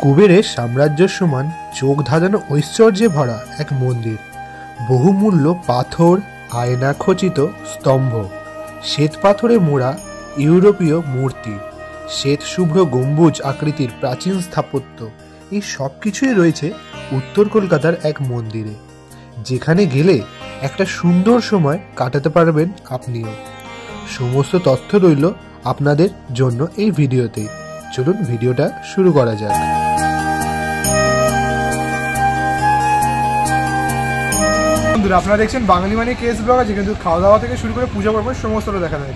কুবেরের সাম্রাজ্য সমান চোখ ধাঁধানো ঐশ্বর্যে ভরা এক মন্দির। বহুমূল্য পাথর, আয়না খচিত স্তম্ভ, শ্বেত পাথরে মোড়া ইউরোপীয় মূর্তি, শ্বেত শুভ্র গম্বুজ আকৃতির প্রাচীন স্থাপত্য, এই সব কিছুই রয়েছে উত্তর কলকাতার এক মন্দিরে, যেখানে গেলে একটা সুন্দর সময় কাটাতে পারবেন আপনিও। সমস্ত তথ্য রইল আপনাদের জন্য এই ভিডিওতে। চলুন ভিডিওটা শুরু করা যাক। বন্ধুরা, আপনারা দেখছেন বাঙালি মানে কেস ব্লগ আছে, কিন্তু খাওয়া দাওয়া থেকে শুরু করে পূজা পর্ব সমস্তটা দেখা যায়।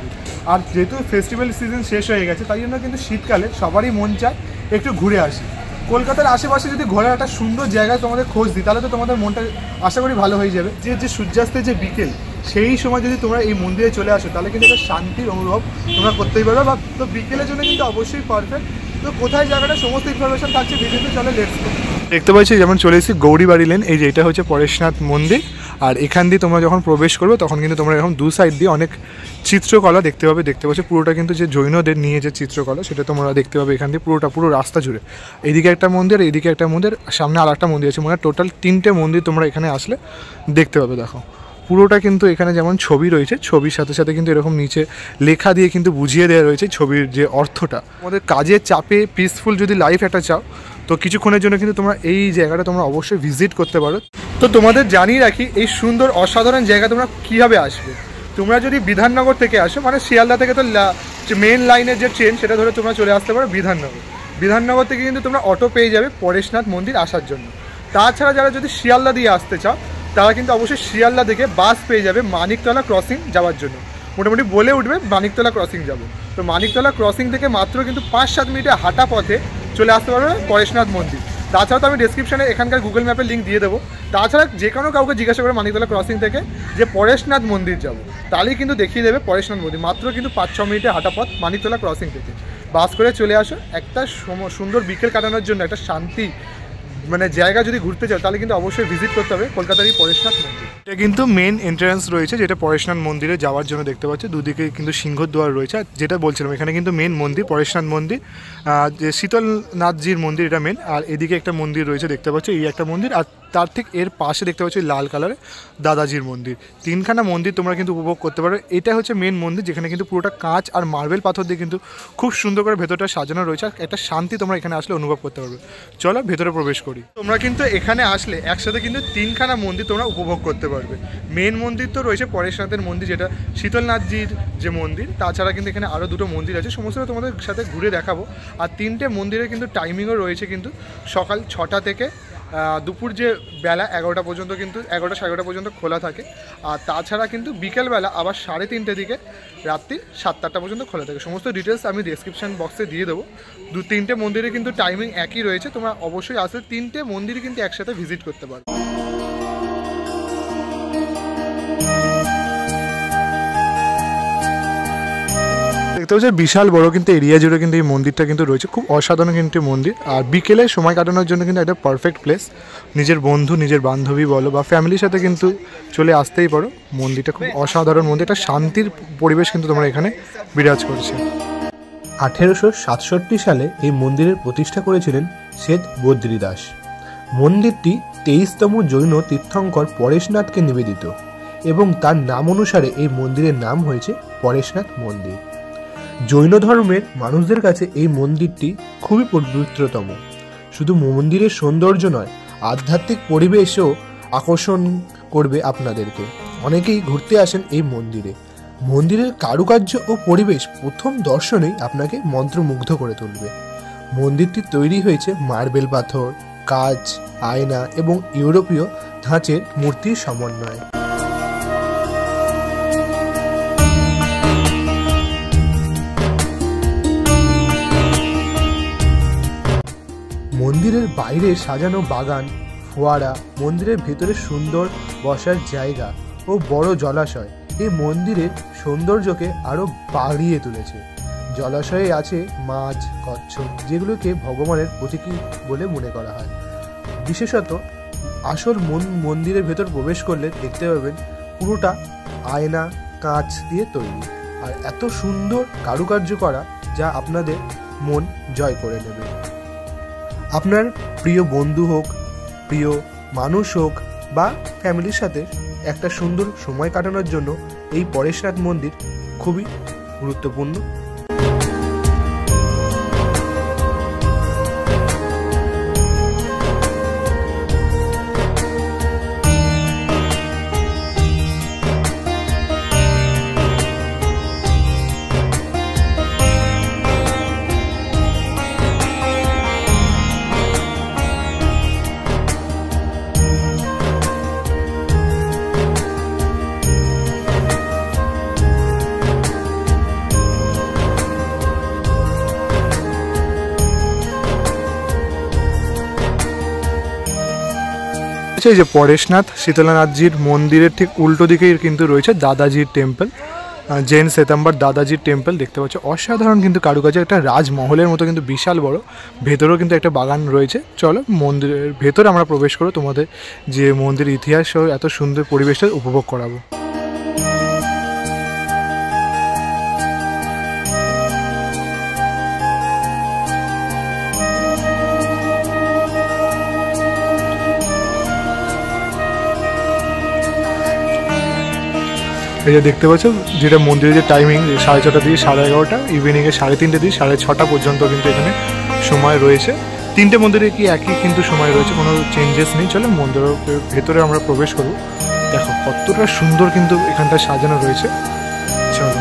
আর যেহেতু ফেস্টিভ্যাল সিজন শেষ হয়ে গেছে, তাই জন্য কিন্তু শীতকালে সবারই মন চায় একটু ঘুরে আসি। কলকাতার আশেপাশে যদি ঘোরার একটা সুন্দর জায়গায় তোমাদের খোঁজ দিই, তাহলে তো তোমাদের মনটা আশা করি ভালো হয়ে যাবে। যে সূর্যাস্তের যে বিকেল, সেই সময় যদি তোমরা এই মন্দিরে চলে আসো, তাহলে কিন্তু একটা শান্তির অনুভব তোমরা করতেই পারবে। বা তো বিকেলের জন্য কিন্তু অবশ্যই পারফেক্ট। তো কোথায় জায়গাটা সমস্ত ইনফরমেশন থাকছে ভিডিওতে, চলে লেটস গো। দেখতে পাচ্ছি যেমন চলে এসেছি গৌরীবাড়ি লেন। এই যে এটা হচ্ছে পরেশনাথ মন্দির, আর এখান দিয়ে তোমরা যখন প্রবেশ করবে তখন কিন্তু তোমরা এরকম দু সাইড দিয়ে অনেক চিত্রকলা দেখতে পাবে। দেখতে পাচ্ছি পুরোটা কিন্তু যে জৈনদের নিয়ে যে চিত্রকলা, সেটা তোমরা দেখতে পাবে এখান দিয়ে পুরো রাস্তা জুড়ে। এইদিকে একটা মন্দির, এইদিকে একটা মন্দির, সামনে আর একটা মন্দির আছে। মানে টোটাল 3টে মন্দির তোমরা এখানে আসলে দেখতে পাবে। দেখো পুরোটা কিন্তু এখানে যেমন ছবি রয়েছে, ছবির সাথে সাথে কিন্তু এরকম নিচে লেখা দিয়ে কিন্তু বুঝিয়ে দেওয়া রয়েছে ছবির যে অর্থটা। আমাদের কাজের চাপে পিসফুল যদি লাইফ একটা চাও, তো কিছুক্ষণের জন্য কিন্তু তোমরা এই জায়গাটা তোমরা অবশ্যই ভিজিট করতে পারো। তো তোমাদের জানিয়ে রাখি, এই সুন্দর অসাধারণ জায়গা তোমরা কীভাবে আসবে। তোমরা যদি বিধাননগর থেকে আসো, মানে শিয়ালদা থেকে তো মেন লাইনের যে ট্রেন, সেটা ধরে তোমরা চলে আসতে পারো বিধাননগর থেকে কিন্তু তোমরা অটো পেয়ে যাবে পরেশনাথ মন্দির আসার জন্য। তাছাড়া যারা যদি শিয়ালদা দিয়ে আসতে চাও, তারা কিন্তু অবশ্যই শিয়ালদা থেকে বাস পেয়ে যাবে মানিকতলা ক্রসিং যাওয়ার জন্য। মোটামুটি বলে উঠবে মানিকতলা ক্রসিং যাবো। তো মানিকতলা ক্রসিং থেকে মাত্র কিন্তু 5-7 মিনিটে হাঁটা পথে চলে আসতে পারবে পরেশনাথ মন্দির। তাছাড়া তো আমি ডেসক্রিপশনে এখানকার গুগল ম্যাপের লিঙ্ক দিয়ে দেবো। তাছাড়া যে কোনো কাউকে জিজ্ঞাসা করে মানিকতলা ক্রসিং থেকে যে পরেশনাথ মন্দির যাবো, তাহলেই কিন্তু দেখিয়ে দেবে পরেশনাথ মন্দির। মাত্র কিন্তু 5-6 মিনিটে হাঁটা পথ মানিকতলা ক্রসিং থেকে। বাস করে চলে আসো, একটা সুন্দর বিকেল কাটানোর জন্য একটা শান্তি মানে জায়গা যদি ঘুরতে চাও, তাহলে কিন্তু অবশ্যই ভিজিট করতে হবে কলকাতার এই পরেশনাথ মন্দির। এটা কিন্তু মেন এন্ট্রান্স রয়েছে, যেটা পরেশনাথ মন্দিরে যাওয়ার জন্য দেখতে পাচ্ছি। দুদিকে কিন্তু সিংহদ্বার রয়েছে। আর যেটা বলছিলাম, এখানে কিন্তু মেন মন্দির পরেশনাথ মন্দির, যে শীতলনাথজির মন্দির, এটা মেন। আর এদিকে একটা মন্দির রয়েছে দেখতে পাচ্ছি, এই একটা মন্দির। আর তার ঠিক এর পাশে দেখতে পাচ্ছি লাল কালারে দাদাজির মন্দির। 3খানা মন্দির তোমরা কিন্তু উপভোগ করতে পারো। এটা হচ্ছে মেন মন্দির, যেখানে কিন্তু পুরোটা কাঁচ আর মার্বেল পাথর দিয়ে কিন্তু খুব সুন্দর করে ভেতরটা সাজানো রয়েছে। আর একটা শান্তি তোমরা এখানে আসলে অনুভব করতে পারবে। চলো ভেতরে প্রবেশ করি। তোমরা কিন্তু এখানে আসলে একসাথে কিন্তু 3খানা মন্দির তোমরা উপভোগ করতে পারবে। মেন মন্দির তো রয়েছে পরেশনাথের মন্দির, যেটা শীতলনাথজির যে মন্দির। তাছাড়া কিন্তু এখানে আরও 2টো মন্দির আছে, সমস্তটা তোমাদের সাথে ঘুরে দেখাবো। আর 3টে মন্দিরের কিন্তু টাইমিংও রয়েছে, কিন্তু সকাল 6টা থেকে দুপুর যে বেলা 11টা পর্যন্ত, কিন্তু 11টা সাড়ে 11টা পর্যন্ত খোলা থাকে। আর তাছাড়া কিন্তু বিকেলবেলা আবার 3:30 থেকে রাত্রি 7-8টা পর্যন্ত খোলা থাকে। সমস্ত ডিটেলস আমি ডেসক্রিপশন বক্সে দিয়ে দেবো। 2-3টে মন্দিরে কিন্তু টাইমিং একই রয়েছে। তোমরা অবশ্যই আসলে 3টে মন্দির কিন্তু একসাথে ভিজিট করতে পারো। দেখতে পাচ্ছি বিশাল বড় কিন্তু এরিয়া জুড়ে কিন্তু এই মন্দিরটা কিন্তু রয়েছে। খুব অসাধারণ কিন্তু মন্দির। আর বিকেলে সময় কাটানোর জন্য কিন্তু একটা পারফেক্ট প্লেস। নিজের বন্ধু, নিজের বান্ধবী বলো বা ফ্যামিলির সাথে কিন্তু চলে আসতেই পারো। মন্দিরটা খুব অসাধারণ মন্দির, একটা শান্তির পরিবেশ কিন্তু তোমরা এখানে বিরাজ করছে। 1867 সালে এই মন্দিরের প্রতিষ্ঠা করেছিলেন শ্বেত বদ্রীদাস। মন্দিরটি 23তম জৈন তীর্থঙ্কর পরেশনাথকে নিবেদিত, এবং তার নাম অনুসারে এই মন্দিরের নাম হয়েছে পরেশনাথ মন্দির। জৈন ধর্মের মানুষদের কাছে এই মন্দিরটি খুবই পবিত্রতম। শুধু মন্দিরের সৌন্দর্য নয়, আধ্যাত্মিক পরিবেশও আকর্ষণ করবে আপনাদেরকে। অনেকেই ঘুরতে আসেন এই মন্দিরে। মন্দিরের কারুকার্য ও পরিবেশ প্রথম দর্শনেই আপনাকে মন্ত্রমুগ্ধ করে তুলবে। মন্দিরটি তৈরি হয়েছে মার্বেল পাথর, কাঁচ, আয়না এবং ইউরোপীয় ধাঁচের মূর্তির সমন্বয়ে। মন্দিরের বাইরে সাজানো বাগান, ফোয়ারা, মন্দিরের ভেতরে সুন্দর বসার জায়গা ও বড় জলাশয় এই মন্দিরের সৌন্দর্যকে আরও বাড়িয়ে তুলেছে। জলাশয়ে আছে মাছ, কচ্ছপ, যেগুলোকে ভগবানের প্রতীকী বলে মনে করা হয়। বিশেষত আসল মন্দিরের ভেতর প্রবেশ করলে দেখতে পাবেন পুরোটা আয়না, কাঁচ দিয়ে তৈরি, আর এত সুন্দর কারুকার্য করা, যা আপনাদের মন জয় করে নেবে। আপনার প্রিয় বন্ধু হোক, প্রিয় মানুষ হোক বা ফ্যামিলির সাথে একটা সুন্দর সময় কাটানোর জন্য এই পরেশনাথ মন্দির খুবই গুরুত্বপূর্ণ। এই যে পরেশনাথ শীতলানাথজির মন্দিরের ঠিক উল্টো দিকেই কিন্তু রয়েছে দাদাজির টেম্পল, জৈন শ্বেতাম্বর দাদাজির টেম্পল দেখতে পাচ্ছ। অসাধারণ কিন্তু কারুকার্য, একটা রাজমহলের মতো কিন্তু বিশাল বড়, ভেতরেও কিন্তু একটা বাগান রয়েছে। চলো মন্দিরের ভেতরে আমরা প্রবেশ করো, তোমাদের যে মন্দির ইতিহাস সহ এত সুন্দর পরিবেশটা উপভোগ করাবো। এই যে দেখতে পাচ্ছ যেটা মন্দিরের যে টাইমিং 6:30 দিয়ে 11:30, ইভিনিংয়ে 3:30 দিয়ে 6:30 পর্যন্ত কিন্তু এখানে সময় রয়েছে। তিনটে মন্দিরে কি একই কিন্তু সময় রয়েছে, কোনো চেঞ্জেস নেই। চলো মন্দিরের ভেতরে আমরা প্রবেশ করব। দেখো কতটা সুন্দর কিন্তু এখানটা সাজানো রয়েছে। চলো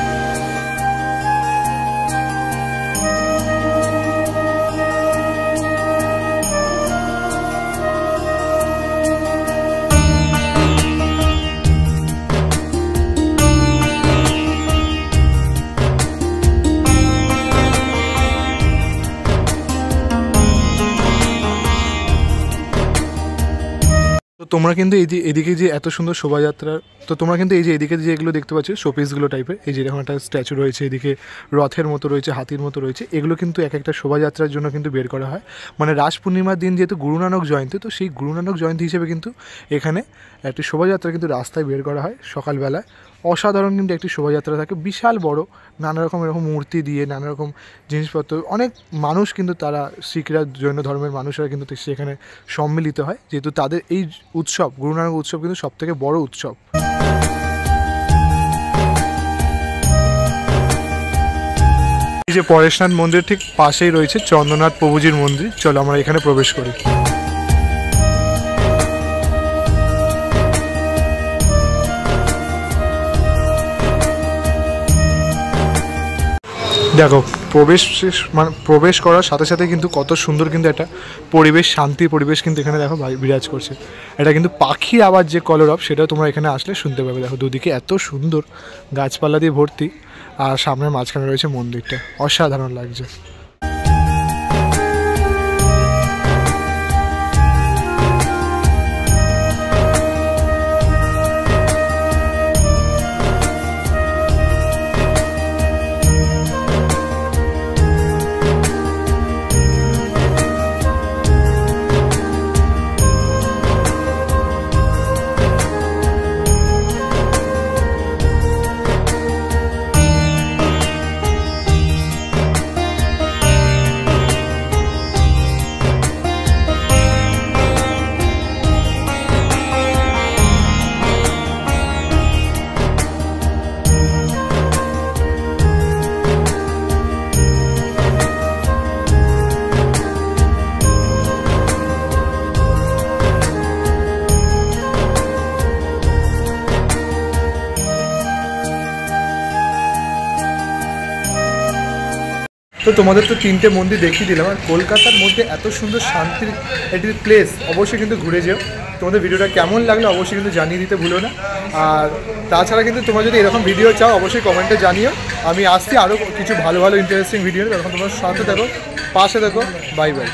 তোমরা কিন্তু এদিকে যে এত সুন্দর শোভাযাত্রা, তো তোমরা কিন্তু এই যে এদিকে যে এগুলো দেখতে পাচ্ছ শোপিসগুলো টাইপের, এই যে এরকম একটা স্ট্যাচু রয়েছে, এদিকে রথের মতো রয়েছে, হাতির মতো রয়েছে, এগুলো কিন্তু এক একটা শোভাযাত্রার জন্য কিন্তু বের করা হয়। মানে রাস পূর্ণিমার দিন যেহেতু গুরু নানক জয়ন্তী, তো সেই গুরু নানক জয়ন্তী হিসেবে কিন্তু এখানে একটি শোভাযাত্রা কিন্তু রাস্তায় বের করা হয় সকালবেলায়। অসাধারণ কিন্তু একটি শোভাযাত্রা থাকে, বিশাল বড়, নানা রকম এরকম মূর্তি দিয়ে নানা রকম জিনিসপত্র, অনেক মানুষ কিন্তু তারা শিখরা জৈন ধর্মের মানুষরা কিন্তু সেখানে সম্মিলিত হয়, যেহেতু তাদের এই উৎসব গুরু নানক উৎসব কিন্তু সবথেকে বড় উৎসব। এই যে পরেশনাথ মন্দির ঠিক পাশেই রয়েছে চন্দ্রনাথ প্রভুজির মন্দির। চলো আমরা এখানে প্রবেশ করি। দেখো প্রবেশ করার সাথে সাথে কিন্তু কত সুন্দর কিন্তু একটা পরিবেশ, শান্তির পরিবেশ কিন্তু এখানে দেখো বিরাজ করছে। এটা কিন্তু পাখির আওয়াজ যে কলরব, সেটাও তোমরা এখানে আসলে শুনতে পাবে। দেখো দুদিকে এত সুন্দর গাছপালা দিয়ে ভর্তি, আর সামনের মাঝখানে রয়েছে মন্দিরটা, অসাধারণ লাগছে। তো তোমাদের তো তিনটে মন্দির দেখিয়ে দিলাম, আর কলকাতার মধ্যে এত সুন্দর শান্তির একটি প্লেস অবশ্যই কিন্তু ঘুরে যেও। তোমাদের ভিডিওটা কেমন লাগলো অবশ্যই কিন্তু জানিয়ে দিতে ভুলো না। আর তাছাড়া কিন্তু তোমরা যদি এরকম ভিডিও চাও অবশ্যই কমেন্টে জানিও, আমি আসছি আরও কিছু ভালো ভালো ইন্টারেস্টিং ভিডিও। তখন তোমরা সাথে থাকো, পাশে থাকো। Bye bye.